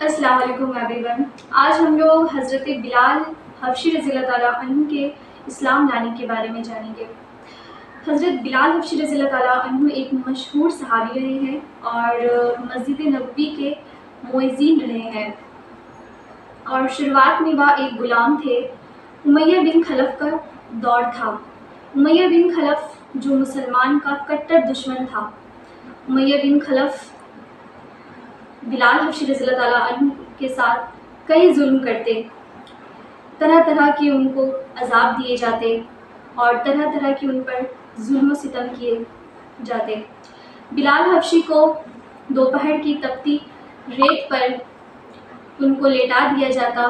السلام علیکم every one. آج ہم لوگ حضرت بلال حبشی رضی اللہ تعالیٰ عنہ کے اسلام لانے کے بارے میں جانیں گے۔ حضرت بلال حبشی رضی اللہ تعالیٰ عنہ ایک مشہور صحابی رہے ہیں اور مسجد نبوی کے مؤذن رہے ہیں، اور شروعات میں وہ ایک غلام تھے۔ امیہ بن خلف کا دور تھا۔ امیہ بن خلف جو مسلمان کا کٹر دشمن تھا۔ امیہ بن خلف بلال حبشی رضی اللہ تعالیٰ عنہ کے ساتھ کئی ظلم کرتے، طرح طرح کے ان کو عذاب دیے جاتے اور طرح طرح کے ان پر ظلم و ستم کیے جاتے۔ بلال حبشی کو دوپہر کی تپتی ریت پر ان کو لیٹا دیا جاتا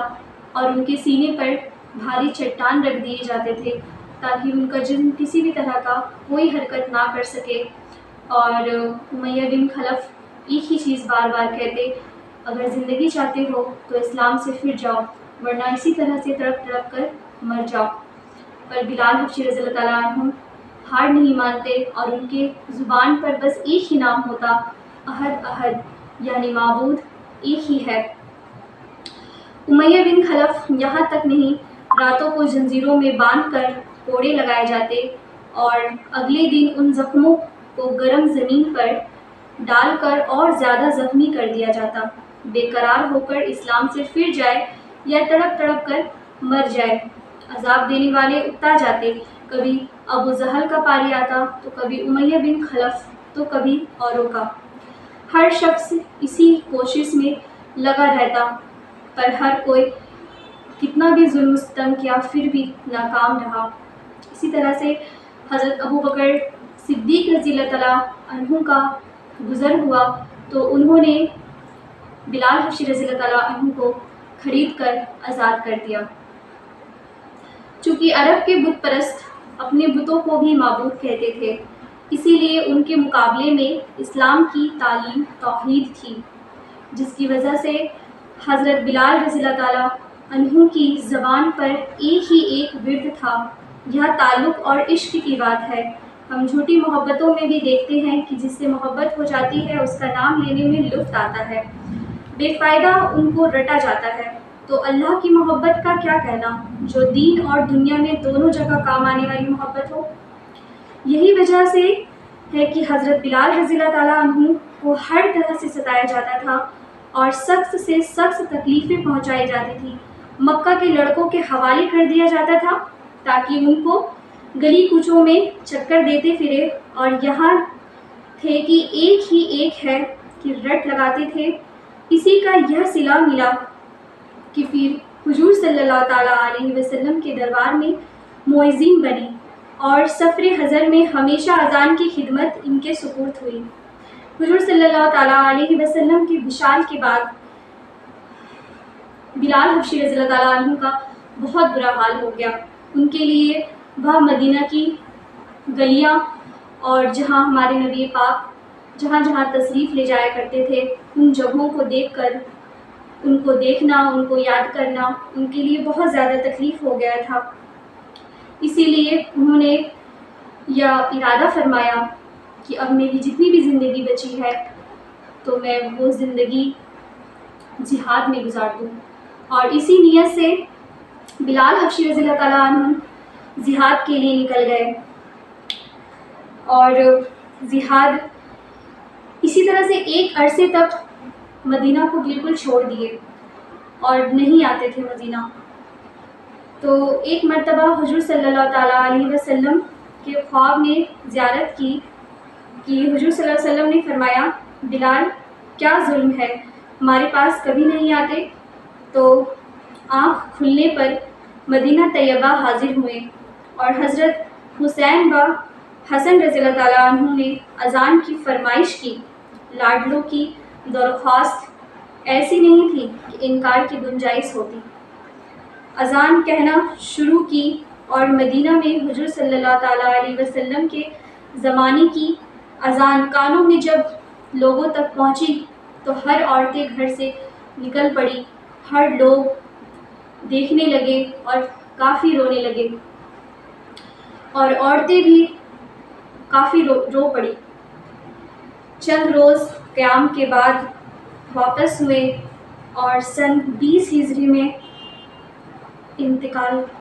اور ان کے سینے پر بھاری چٹان رکھ دیے جاتے تھے تاکہ ان کا جسم کسی بھی طرح کا کوئی حرکت نہ کر سکے۔ اور امیہ بن خلف ایک ہی چیز بار بار کہتے، اگر زندگی چاہتے ہو تو اسلام سے پھر جاؤ، ورنہ اسی طرح سے تڑپ تڑپ کر مر جاؤ۔ پر بلال حبشی رضی اللہ تعالیٰ عنہ ہار نہیں مانتے اور ان کے زبان پر بس ایک ہی نام ہوتا، احد احد، یعنی معبود ایک ہی ہے۔ امیہ بن خلف یہاں تک نہیں، راتوں کو زنجیروں میں باندھ کر کوڑے لگائے جاتے اور اگلے دن ان زخموں کو گرم زمین پر ڈال کر اور زیادہ زخمی کر دیا جاتا، بے قرار ہو کر اسلام سے پھر جائے یا تڑپ تڑپ کر مر جائے۔ عذاب دینے والے اکتا جاتے، کبھی ابو جہل کا پاری آتا تو کبھی امیہ بن خلف تو کبھی اوروں کا۔ ہر شخص اسی کوشش میں لگا رہتا، پر ہر کوئی کتنا بھی ظلم و ستم کیا پھر بھی ناکام رہا۔ اسی طرح سے حضرت ابو بکر صدیق رضی اللہ تعالیٰ عنہ کا گزر ہوا تو انہوں نے بلال حبشی رضی اللہ تعالیٰ عنہ کو خرید کر آزاد کر دیا۔ چونکہ عرب کے بت پرست اپنے بتوں کو بھی معبود کہتے تھے، اسی لیے ان کے مقابلے میں اسلام کی تعلیم توحید تھی، جس کی وجہ سے حضرت بلال رضی اللہ تعالیٰ عنہ کی زبان پر ایک ہی ایک ورد تھا۔ یہ تعلق اور عشق کی بات ہے۔ ہم جھوٹی محبتوں میں بھی دیکھتے ہیں کہ جس سے محبت ہو جاتی ہے اس کا نام لینے میں لطف آتا ہے، بے فائدہ ان کو رٹا جاتا ہے۔ تو اللہ کی محبت کا کیا کہنا، جو دین اور دنیا میں دونوں جگہ کام آنے والی محبت ہو۔ یہی وجہ سے ہے کہ حضرت بلال رضی اللہ تعالیٰ عنہ کو ہر طرح سے ستایا جاتا تھا اور سخت سے سخت تکلیفیں پہنچائی جاتی تھی۔ مکہ کے لڑکوں کے حوالے کر دیا جاتا تھا تاکہ ان کو گلی کوچوں میں چکر دیتے پھرے، اور یہاں تھے کہ ایک ہی ایک ہے کہ رٹ لگاتے تھے۔ اسی کا یہ صلہ ملا کہ پھر حضور صلی اللہ تعالیٰ علیہ وسلم کے دربار میں مؤذن بنی اور سفر حضر میں ہمیشہ اذان کی خدمت ان کے سپرد ہوئی۔ حضور صلی اللہ تعالیٰ علیہ وسلم کے وصال کے بعد بلال حبشی رضی اللہ تعالیٰ عنہ کا بہت برا حال ہو گیا۔ ان کے لیے وہ مدینہ کی گلیاں اور جہاں ہمارے نبی پاک جہاں جہاں تشریف لے جایا کرتے تھے، ان جگہوں کو دیکھ کر ان کو دیکھنا، ان کو یاد کرنا ان کے لیے بہت زیادہ تکلیف ہو گیا تھا۔ اسی لیے انہوں نے یہ ارادہ فرمایا کہ اب میری جتنی بھی زندگی بچی ہے تو میں وہ زندگی جہاد میں گزار دوں، اور اسی نیت سے بلال حبشی رضی اللہ تعالیٰ عنہ جہاد کے لیے نکل گئے، اور جہاد اسی طرح سے ایک عرصے تک مدینہ کو بالکل چھوڑ دیے اور نہیں آتے تھے مدینہ۔ تو ایک مرتبہ حضور صلی اللہ تعالیٰ علیہ وسلم کے خواب میں زیارت کی کہ حضور صلی اللہ علیہ وسلم نے فرمایا، بلال کیا ظلم ہے، ہمارے پاس کبھی نہیں آتے۔ تو آنکھ کھلنے پر مدینہ طیبہ حاضر ہوئے اور حضرت حسین و حسن رضی اللہ تعالیٰ عنہ نے اذان کی فرمائش کی۔ لاڈلوں کی درخواست ایسی نہیں تھی کہ انکار کی گنجائش ہوتی۔ اذان کہنا شروع کی اور مدینہ میں حضور صلی اللہ تعالیٰ علیہ وسلم کے زمانے کی اذان کانوں میں جب لوگوں تک پہنچی تو ہر عورتیں گھر سے نکل پڑی، ہر لوگ دیکھنے لگے اور کافی رونے لگے، اور عورتیں بھی کافی رو پڑی۔ چند روز قیام کے بعد واپس ہوئے اور سن 20 ہجری میں انتقال